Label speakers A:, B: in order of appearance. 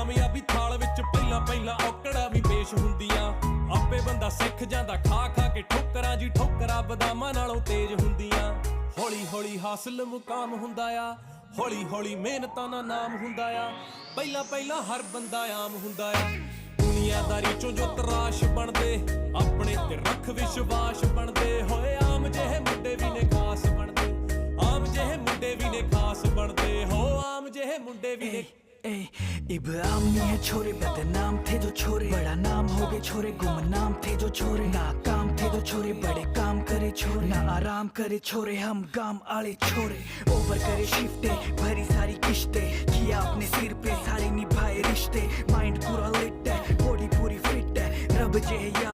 A: कामयाबी थाल विच पहिला पहिला औकड़ा भी पेश हुंदियां आपे बंदा सिख जांदा खा खा के ठोकरां जी ठोकरां बदामां नालों तेज हुंदियां हौली हौली हासिल मुकाम हुंदा आ हौली हौली मेहनतां दा नाम हुंदा आ पहिला पहिला हर बंदा आम हुंदा आ दुनियादारी चों जो तराश बनदे अपने ते रख विश्वास बनदे होए आम जेहे मुंडे भी ने खास बनदे आम जेहे मुंडे भी ने खास बनदे हो आम जेहे मुंडे भी ने
B: इब्राहिम नहीं है छोरे बदनाम थे जो छोरे बड़ा नाम हो गए छोरे गुमनाम थे जो छोरे नाकाम थे जो छोरे बड़े काम करे छोरे ना आराम करे छोरे हम गाम आले छोरे ओवर करे शिफ्टे भरी सारी किश्ते किया अपने सिर पे सारे निभाए रिश्ते माइंड पूरा लिट है बॉडी पूरी फिट है रब जे